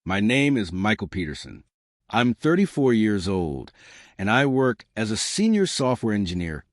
My name is Michael Peterson. I'm 34 years old, and I work as a senior software engineer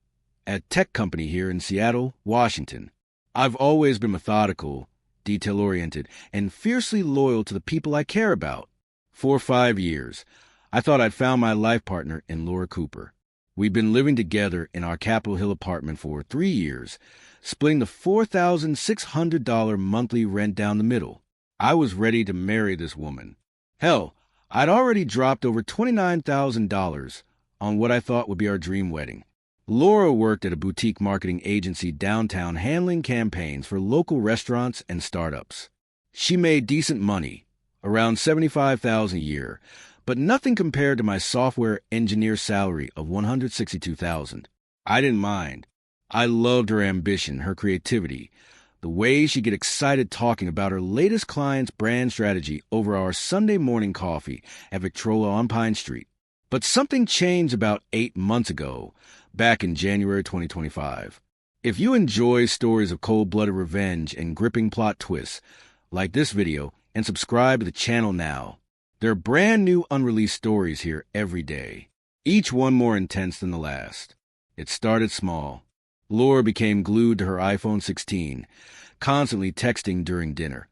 at a tech company here in Seattle, Washington. I've always been methodical, detail-oriented, and fiercely loyal to the people I care about. For 5 years, I thought I'd found my life partner in Laura Cooper. We've been living together in our Capitol Hill apartment for 3 years, splitting the $4,600 monthly rent down the middle. I was ready to marry this woman. Hell, I'd already dropped over $29,000 on what I thought would be our dream wedding. Laura worked at a boutique marketing agency downtown handling campaigns for local restaurants and startups. She made decent money, around $75,000 a year, but nothing compared to my software engineer salary of $162,000. I didn't mind. I loved her ambition, her creativity, the way she'd get excited talking about her latest client's brand strategy over our Sunday morning coffee at Victrola on Pine Street. But something changed about 8 months ago, back in January 2025. If you enjoy stories of cold-blooded revenge and gripping plot twists, like this video and subscribe to the channel now. There are brand new unreleased stories here every day, each one more intense than the last. It started small. Laura became glued to her iPhone 16, constantly texting during dinner,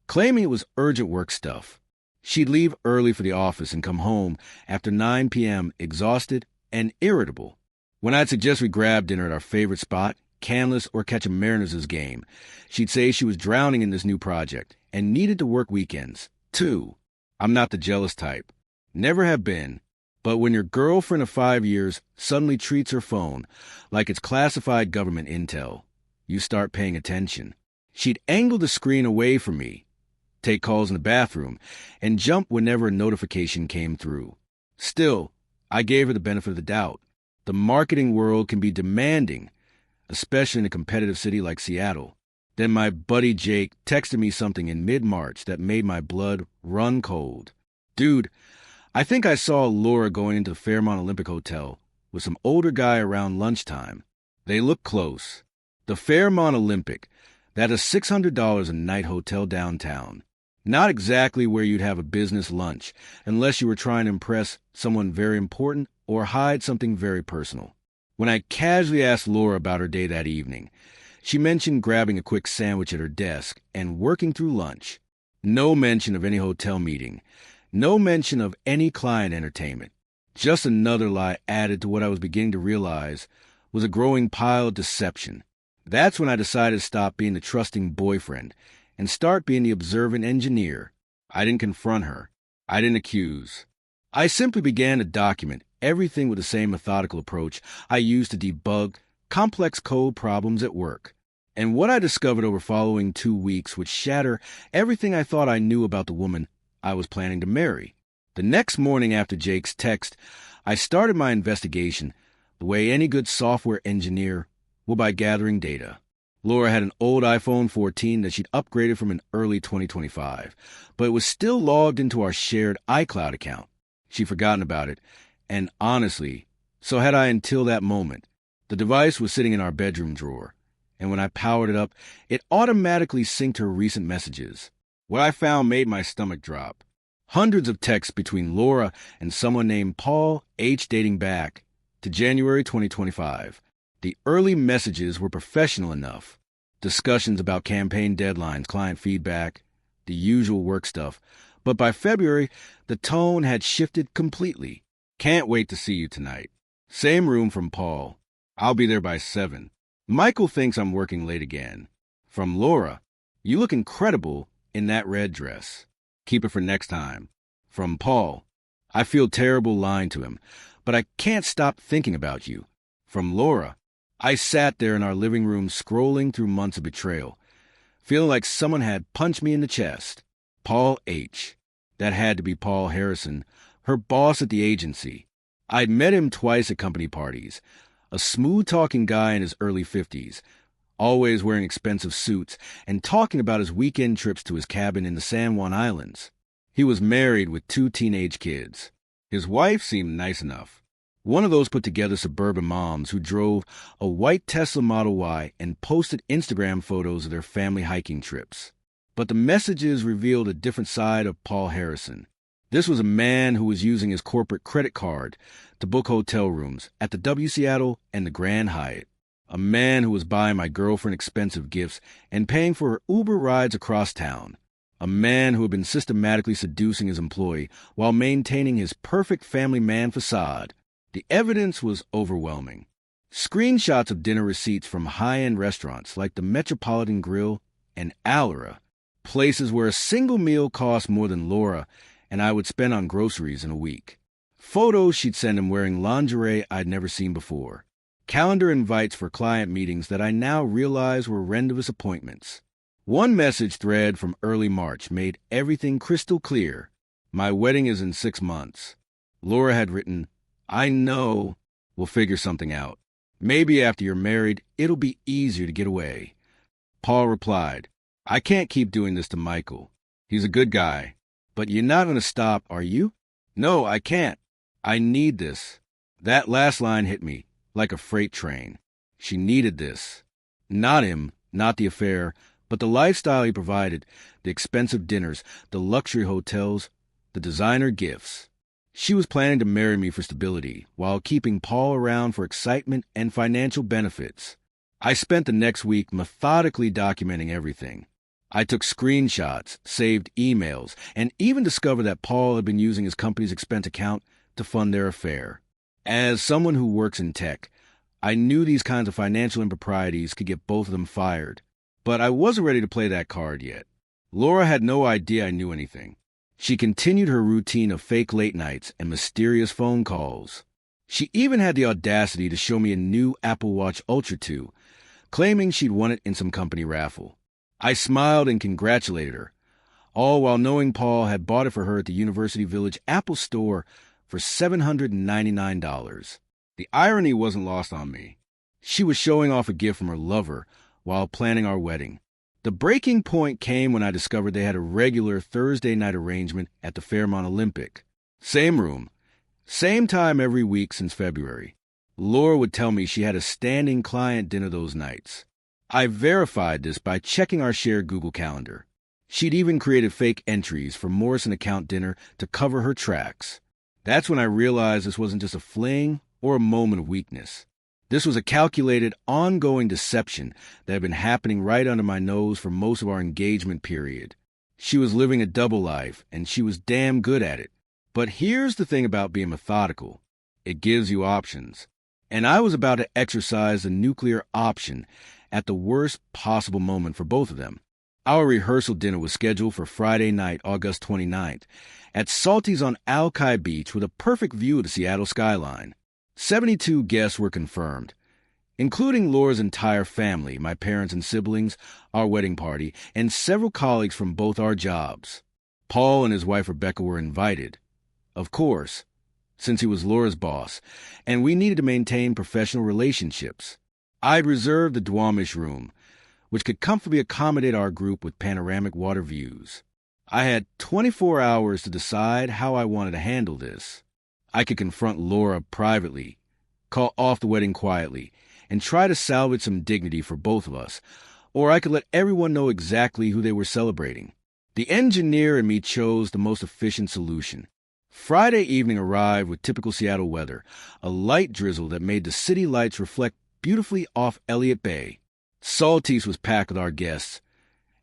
claiming it was urgent work stuff. She'd leave early for the office and come home after 9 p.m. exhausted and irritable. When I'd suggest we grab dinner at our favorite spot, Canlis or catch a Mariners' game, she'd say she was drowning in this new project and needed to work weekends, too. I'm not the jealous type. Never have been. But when your girlfriend of 5 years suddenly treats her phone like it's classified government intel, you start paying attention. She'd angle the screen away from me, take calls in the bathroom, and jump whenever a notification came through. Still, I gave her the benefit of the doubt. The marketing world can be demanding, especially in a competitive city like Seattle. Then my buddy Jake texted me something in mid-March that made my blood run cold. Dude, I think I saw Laura going into the Fairmont Olympic Hotel with some older guy around lunchtime. They looked close. The Fairmont Olympic, that is $600 a night hotel downtown. Not exactly where you'd have a business lunch, unless you were trying to impress someone very important or hide something very personal. When I casually asked Laura about her day that evening, she mentioned grabbing a quick sandwich at her desk and working through lunch. No mention of any hotel meeting. No mention of any client entertainment. Just another lie added to what I was beginning to realize was a growing pile of deception. That's when I decided to stop being the trusting boyfriend and start being the observant engineer. I didn't confront her. I didn't accuse. I simply began to document everything with the same methodical approach I used to debug complex code problems at work. And what I discovered over following 2 weeks would shatter everything I thought I knew about the woman I was planning to marry. The next morning after Jake's text, I started my investigation the way any good software engineer will, by gathering data. Laura had an old iPhone 14 that she'd upgraded from in early 2025, but it was still logged into our shared iCloud account. She'd forgotten about it, and honestly, so had I until that moment. The device was sitting in our bedroom drawer, and when I powered it up, it automatically synced her recent messages. What I found made my stomach drop. Hundreds of texts between Laura and someone named Paul H. dating back to January 2025. The early messages were professional enough. Discussions about campaign deadlines, client feedback, the usual work stuff. But by February, the tone had shifted completely. Can't wait to see you tonight. Same room from Paul. I'll be there by 7. Michael thinks I'm working late again. From Laura, you look incredible in that red dress. Keep it for next time. From Paul, I feel terrible lying to him, but I can't stop thinking about you. From Laura, I sat there in our living room scrolling through months of betrayal, feeling like someone had punched me in the chest. Paul H. That had to be Paul Harrison, her boss at the agency. I'd met him twice at company parties. A smooth-talking guy in his early 50s, always wearing expensive suits and talking about his weekend trips to his cabin in the San Juan Islands. He was married with 2 teenage kids. His wife seemed nice enough. One of those put-together suburban moms who drove a white Tesla Model Y and posted Instagram photos of their family hiking trips. But the messages revealed a different side of Paul Harrison. This was a man who was using his corporate credit card to book hotel rooms at the W Seattle and the Grand Hyatt. A man who was buying my girlfriend expensive gifts and paying for her Uber rides across town. A man who had been systematically seducing his employee while maintaining his perfect family man facade. The evidence was overwhelming. Screenshots of dinner receipts from high-end restaurants like the Metropolitan Grill and Allura, places where a single meal cost more than Laura and I would spend on groceries in a week. Photos she'd send him wearing lingerie I'd never seen before. Calendar invites for client meetings that I now realize were rendezvous appointments. One message thread from early March made everything crystal clear. My wedding is in 6 months. Laura had written, "I know we'll figure something out. Maybe after you're married, it'll be easier to get away." Paul replied, "I can't keep doing this to Michael. He's a good guy. But you're not going to stop, are you?" "No, I can't. I need this." That last line hit me like a freight train. She needed this. Not him, not the affair, but the lifestyle he provided, the expensive dinners, the luxury hotels, the designer gifts. She was planning to marry me for stability, while keeping Paul around for excitement and financial benefits. I spent the next week methodically documenting everything. I took screenshots, saved emails, and even discovered that Paul had been using his company's expense account to fund their affair. As someone who works in tech, I knew these kinds of financial improprieties could get both of them fired. But I wasn't ready to play that card yet. Laura had no idea I knew anything. She continued her routine of fake late nights and mysterious phone calls. She even had the audacity to show me a new Apple Watch Ultra 2, claiming she'd won it in some company raffle. I smiled and congratulated her, all while knowing Paul had bought it for her at the University Village Apple Store for $799. The irony wasn't lost on me. She was showing off a gift from her lover while planning our wedding. The breaking point came when I discovered they had a regular Thursday night arrangement at the Fairmont Olympic. Same room, same time every week since February. Laura would tell me she had a standing client dinner those nights. I verified this by checking our shared Google Calendar. She'd even created fake entries for Morrison account dinner to cover her tracks. That's when I realized this wasn't just a fling or a moment of weakness. This was a calculated, ongoing deception that had been happening right under my nose for most of our engagement period. She was living a double life, and she was damn good at it. But here's the thing about being methodical. It gives you options. And I was about to exercise the nuclear option at the worst possible moment for both of them. Our rehearsal dinner was scheduled for Friday night, August 29th, at Salty's on Alki Beach with a perfect view of the Seattle skyline. 72 guests were confirmed, including Laura's entire family, my parents and siblings, our wedding party, and several colleagues from both our jobs. Paul and his wife Rebecca were invited, of course, since he was Laura's boss, and we needed to maintain professional relationships. I'd reserved the Duwamish room, which could comfortably accommodate our group with panoramic water views. I had 24 hours to decide how I wanted to handle this. I could confront Laura privately, call off the wedding quietly, and try to salvage some dignity for both of us, or I could let everyone know exactly who they were celebrating. The engineer and me chose the most efficient solution. Friday evening arrived with typical Seattle weather, a light drizzle that made the city lights reflect beautifully off Elliott Bay. Salty's was packed with our guests,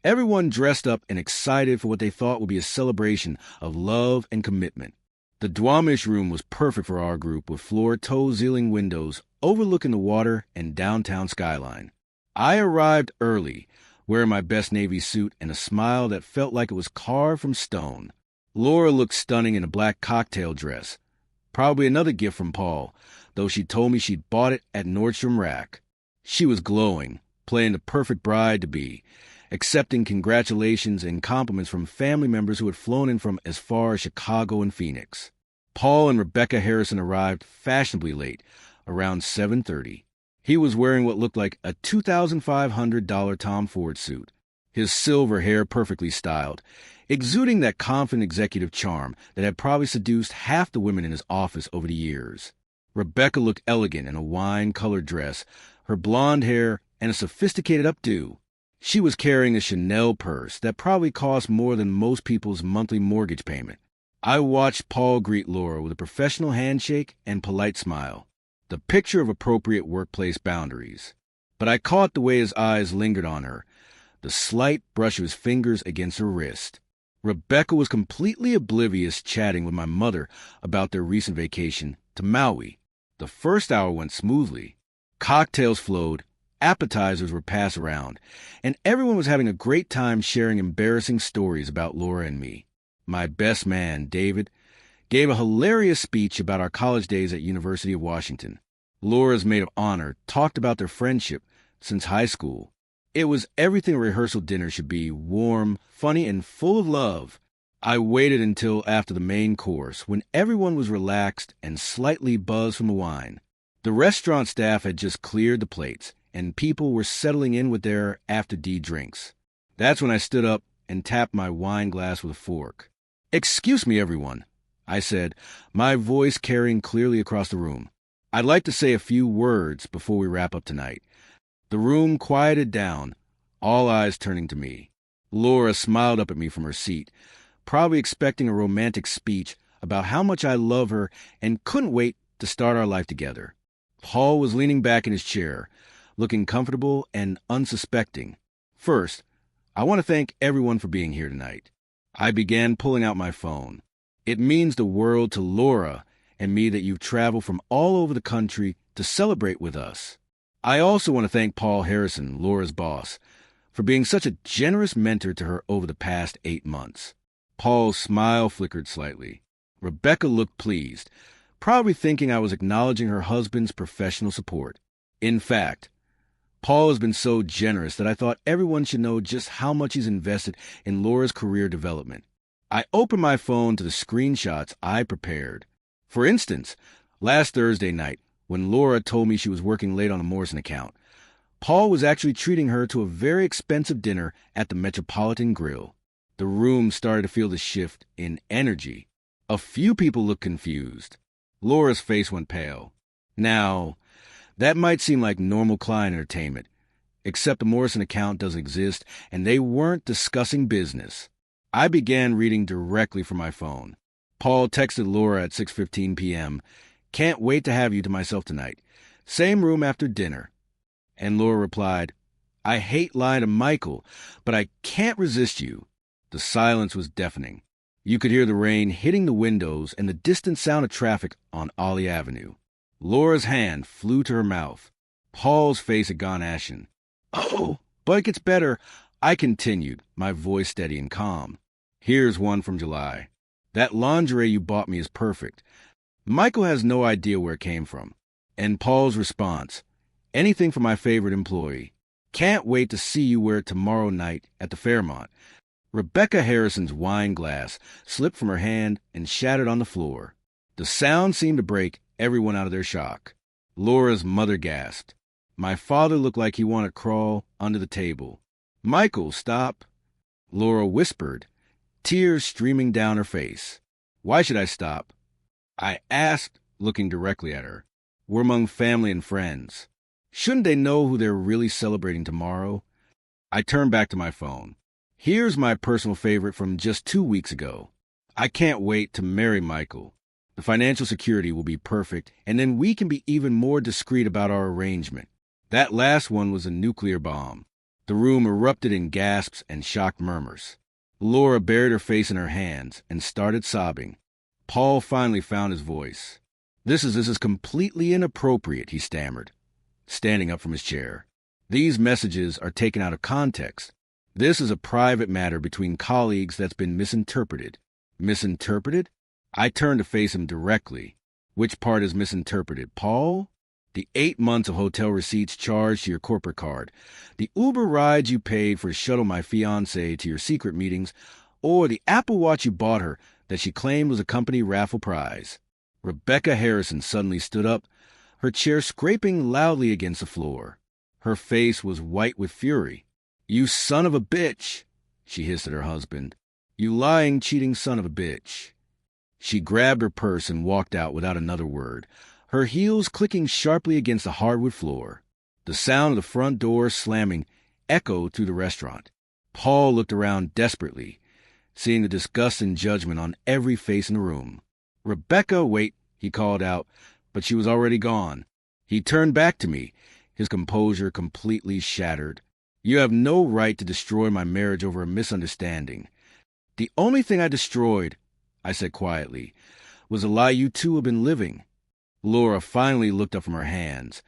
everyone dressed up and excited for what they thought would be a celebration of love and commitment. The Duwamish room was perfect for our group, with floor-to-ceiling windows overlooking the water and downtown skyline. I arrived early, wearing my best navy suit and a smile that felt like it was carved from stone. Laura looked stunning in a black cocktail dress, probably another gift from Paul, though she told me she'd bought it at Nordstrom Rack. She was glowing, playing the perfect bride-to-be, accepting congratulations and compliments from family members who had flown in from as far as Chicago and Phoenix. Paul and Rebecca Harrison arrived fashionably late, around 7:30. He was wearing what looked like a $2,500 Tom Ford suit, his silver hair perfectly styled, exuding that confident executive charm that had probably seduced half the women in his office over the years. Rebecca looked elegant in a wine-colored dress, her blonde hair, and a sophisticated updo. She was carrying a Chanel purse that probably cost more than most people's monthly mortgage payment. I watched Paul greet Laura with a professional handshake and polite smile, the picture of appropriate workplace boundaries. But I caught the way his eyes lingered on her, the slight brush of his fingers against her wrist. Rebecca was completely oblivious, chatting with my mother about their recent vacation to Maui. The first hour went smoothly. Cocktails flowed, appetizers were passed around, and everyone was having a great time sharing embarrassing stories about Laura and me. My best man, David, gave a hilarious speech about our college days at University of Washington. Laura's maid of honor talked about their friendship since high school. It was everything a rehearsal dinner should be: warm, funny, and full of love. I waited until after the main course, when everyone was relaxed and slightly buzzed from the wine. The restaurant staff had just cleared the plates, and people were settling in with their after-D drinks. That's when I stood up and tapped my wine glass with a fork. "Excuse me, everyone," I said, my voice carrying clearly across the room. "I'd like to say a few words before we wrap up tonight." The room quieted down, all eyes turning to me. Laura smiled up at me from her seat, probably expecting a romantic speech about how much I love her and couldn't wait to start our life together. Paul was leaning back in his chair, looking comfortable and unsuspecting. "First, I want to thank everyone for being here tonight." I began pulling out my phone. "It means the world to Laura and me that you've traveled from all over the country to celebrate with us. I also want to thank Paul Harrison, Laura's boss, for being such a generous mentor to her over the past 8 months." Paul's smile flickered slightly. Rebecca looked pleased, probably thinking I was acknowledging her husband's professional support. In fact, Paul has been so generous that I thought everyone should know just how much he's invested in Laura's career development. I opened my phone to the screenshots I prepared. For instance, last Thursday night, when Laura told me she was working late on the Morrison account, Paul was actually treating her to a very expensive dinner at the Metropolitan Grill. The room started to feel the shift in energy. A few people looked confused. Laura's face went pale. Now, that might seem like normal client entertainment, except the Morrison account doesn't exist, and they weren't discussing business. I began reading directly from my phone. Paul texted Laura at 6:15 p.m., "Can't wait to have you to myself tonight. Same room after dinner." And Laura replied, "I hate lying to Michael, but I can't resist you." The silence was deafening. You could hear the rain hitting the windows and the distant sound of traffic on Ollie Avenue. Laura's hand flew to her mouth. Paul's face had gone ashen. "Oh, but it gets better," I continued, my voice steady and calm. "Here's one from July. That lingerie you bought me is perfect. Michael has no idea where it came from." And Paul's response, "Anything for my favorite employee. Can't wait to see you wear it tomorrow night at the Fairmont." Rebecca Harrison's wine glass slipped from her hand and shattered on the floor. The sound seemed to break everyone out of their shock. Laura's mother gasped. My father looked like he wanted to crawl under the table. "Michael, stop." Laura whispered, tears streaming down her face. "Why should I stop?" I asked, looking directly at her. "We're among family and friends. Shouldn't they know who they're really celebrating tomorrow?" I turned back to my phone. Here's my personal favorite from just 2 weeks ago. "I can't wait to marry Michael. The financial security will be perfect, and then we can be even more discreet about our arrangement." That last one was a nuclear bomb. The room erupted in gasps and shocked murmurs. Laura buried her face in her hands and started sobbing. Paul finally found his voice. This is completely inappropriate," he stammered, standing up from his chair. "These messages are taken out of context. This is a private matter between colleagues that's been misinterpreted." "Misinterpreted?" I turned to face him directly. "Which part is misinterpreted, Paul? The 8 months of hotel receipts charged to your corporate card, the Uber rides you paid for to shuttle my fiancée to your secret meetings, or the Apple Watch you bought her that she claimed was a company raffle prize?" Rebecca Harrison suddenly stood up, her chair scraping loudly against the floor. Her face was white with fury. "You son of a bitch," she hissed at her husband. "You lying, cheating son of a bitch." She grabbed her purse and walked out without another word, her heels clicking sharply against the hardwood floor. The sound of the front door slamming echoed through the restaurant. Paul looked around desperately, seeing the disgust and judgment on every face in the room. "Rebecca, wait," he called out, but she was already gone. He turned back to me, his composure completely shattered. "You have no right to destroy my marriage over a misunderstanding." "The only thing I destroyed," I said quietly, "was a lie you two have been living." Laura finally looked up from her hands,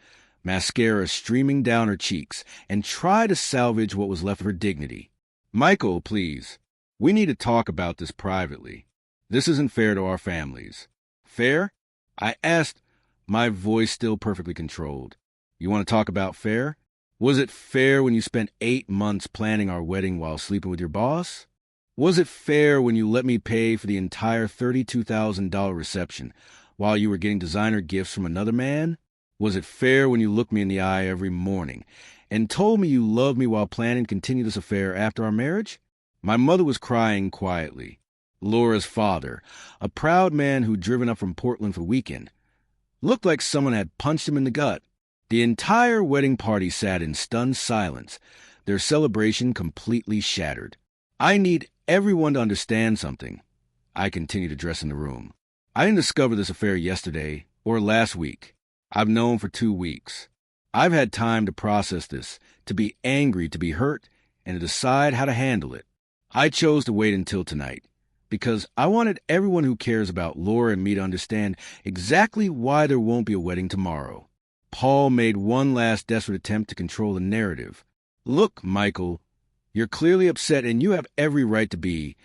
mascara streaming down her cheeks, and tried to salvage what was left of her dignity. "Michael, please. We need to talk about this privately. This isn't fair to our families." "Fair?" I asked, my voice still perfectly controlled. "You want to talk about fair? Was it fair when you spent 8 months planning our wedding while sleeping with your boss? Was it fair when you let me pay for the entire $32,000 reception while you were getting designer gifts from another man? Was it fair when you looked me in the eye every morning and told me you loved me while planning to continue this affair after our marriage?" My mother was crying quietly. Laura's father, a proud man who'd driven up from Portland for the weekend, looked like someone had punched him in the gut. The entire wedding party sat in stunned silence, their celebration completely shattered. "I need everyone to understand something," I continued addressing the room. "I didn't discover this affair yesterday or last week. I've known for 2 weeks. I've had time to process this, to be angry, to be hurt, and to decide how to handle it. I chose to wait until tonight because I wanted everyone who cares about Laura and me to understand exactly why there won't be a wedding tomorrow." Paul made one last desperate attempt to control the narrative. "Look, Michael, you're clearly upset and you have every right to be,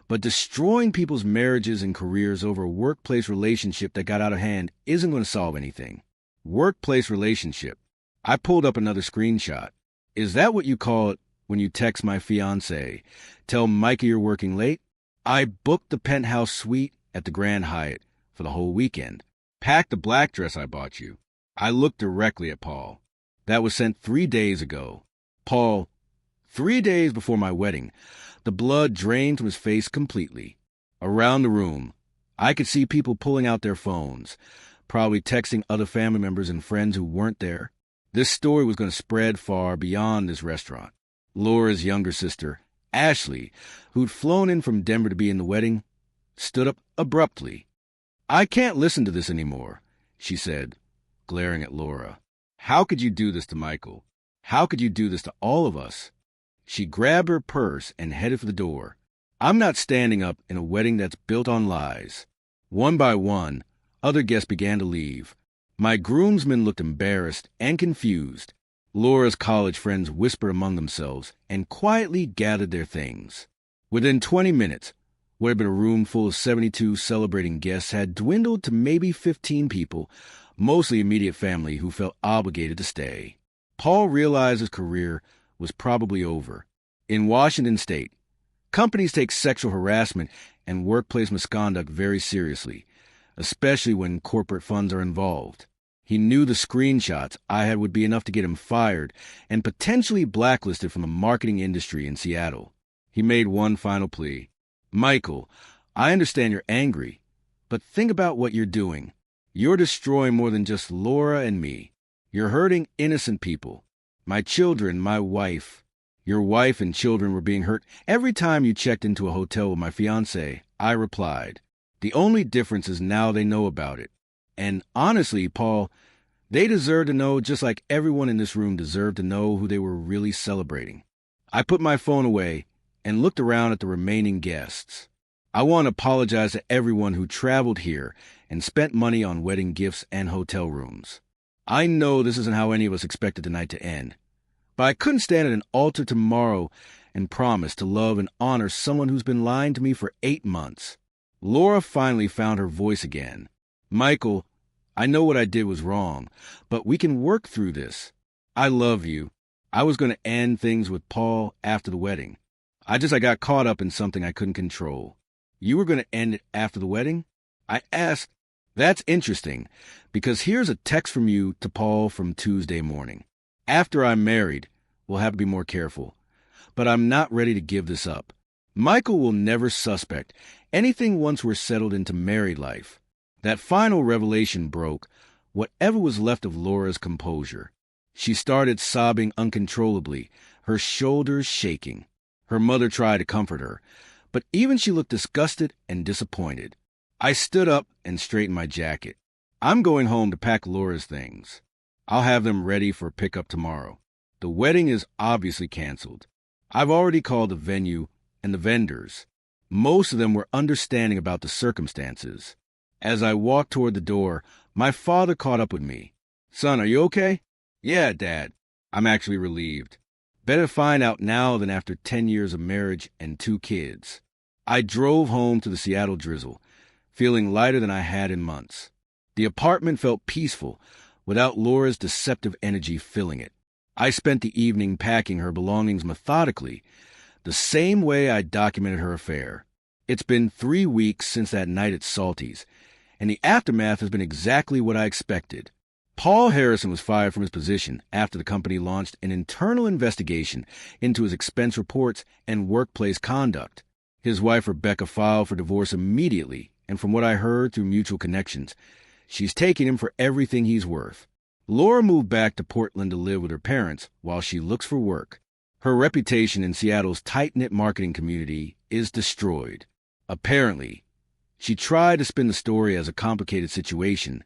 but destroying people's marriages and careers over a workplace relationship that got out of hand isn't going to solve anything." Workplace relationship. I pulled up another screenshot. "Is that what you call it when you text my fiancée, tell Micah you're working late?" I booked the penthouse suite at the Grand Hyatt for the whole weekend. "Packed the black dress I bought you." I looked directly at Paul. "That was sent 3 days ago." Paul, 3 days before my wedding. The blood drained from his face completely. Around the room, I could see people pulling out their phones, probably texting other family members and friends who weren't there. This story was going to spread far beyond this restaurant. Laura's younger sister, Ashley, who'd flown in from Denver to be in the wedding, stood up abruptly. "I can't listen to this anymore," she said, glaring at Laura. "How could you do this to Michael? How could you do this to all of us?" She grabbed her purse and headed for the door. I'm not standing up in a wedding that's built on lies. One by one, other guests began to leave. My groomsmen looked embarrassed and confused. Laura's college friends whispered among themselves and quietly gathered their things. Within 20 minutes, what had been a room full of 72 celebrating guests had dwindled to maybe 15 people, mostly immediate family who felt obligated to stay. Paul realized his career was probably over. In Washington state, companies take sexual harassment and workplace misconduct very seriously, especially when corporate funds are involved. He knew the screenshots I had would be enough to get him fired and potentially blacklisted from the marketing industry in Seattle. He made one final plea. "Michael, I understand you're angry, but think about what you're doing. You're destroying more than just Laura and me. You're hurting innocent people. My children, my wife. Your wife and children were being hurt every time you checked into a hotel with my fiancée." I replied. "The only difference is now they know about it. And honestly, Paul, they deserve to know just like everyone in this room deserved to know who they were really celebrating." I put my phone away and looked around at the remaining guests. "I want to apologize to everyone who traveled here and spent money on wedding gifts and hotel rooms. I know this isn't how any of us expected the night to end, but I couldn't stand at an altar tomorrow and promise to love and honor someone who's been lying to me for 8 months. Laura finally found her voice again. "Michael, I know what I did was wrong, but we can work through this. I love you. I was going to end things with Paul after the wedding. I got caught up in something I couldn't control." "You were going to end it after the wedding?" I asked. "That's interesting, because here's a text from you to Paul from Tuesday morning. After I'm married, we'll have to be more careful. But I'm not ready to give this up. Michael will never suspect anything once we're settled into married life." That final revelation broke whatever was left of Laura's composure. She started sobbing uncontrollably, her shoulders shaking. Her mother tried to comfort her, but even she looked disgusted and disappointed. I stood up and straightened my jacket. I'm going home to pack Laura's things. I'll have them ready for pickup tomorrow. The wedding is obviously canceled. I've already called the venue and the vendors. Most of them were understanding about the circumstances. As I walked toward the door, my father caught up with me. "Son, are you okay?" "Yeah, Dad." I'm actually relieved. Better find out now than after 10 years of marriage and 2 kids. I drove home to the Seattle drizzle, feeling lighter than I had in months. The apartment felt peaceful, without Laura's deceptive energy filling it. I spent the evening packing her belongings methodically, the same way I documented her affair. It's been 3 weeks since that night at Salty's, and the aftermath has been exactly what I expected. Paul Harrison was fired from his position after the company launched an internal investigation into his expense reports and workplace conduct. His wife Rebecca filed for divorce immediately, and from what I heard through mutual connections, she's taking him for everything he's worth. Laura moved back to Portland to live with her parents while she looks for work. Her reputation in Seattle's tight-knit marketing community is destroyed. Apparently, she tried to spin the story as a complicated situation,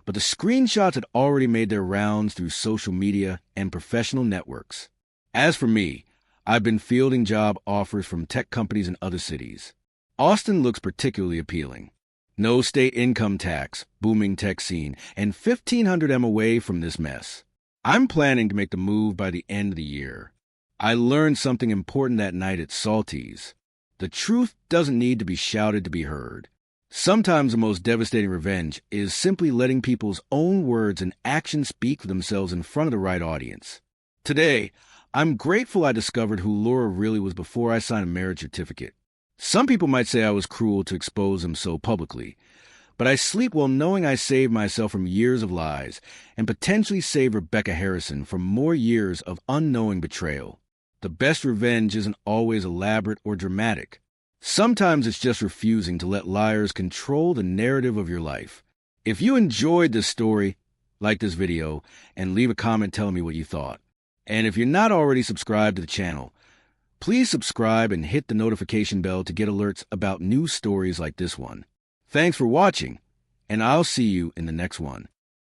but the screenshots had already made their rounds through social media and professional networks. As for me, I've been fielding job offers from tech companies in other cities. Austin looks particularly appealing. No state income tax, booming tech scene, and 1,500 M away from this mess. I'm planning to make the move by the end of the year. I learned something important that night at Salty's. The truth doesn't need to be shouted to be heard. Sometimes the most devastating revenge is simply letting people's own words and actions speak for themselves in front of the right audience. Today, I'm grateful I discovered who Laura really was before I signed a marriage certificate. Some people might say I was cruel to expose him so publicly, but I sleep well knowing I saved myself from years of lies and potentially saved Rebecca Harrison from more years of unknowing betrayal. The best revenge isn't always elaborate or dramatic. Sometimes it's just refusing to let liars control the narrative of your life. If you enjoyed this story, like this video and leave a comment telling me what you thought. And if you're not already subscribed to the channel, please subscribe and hit the notification bell to get alerts about new stories like this one. Thanks for watching, and I'll see you in the next one.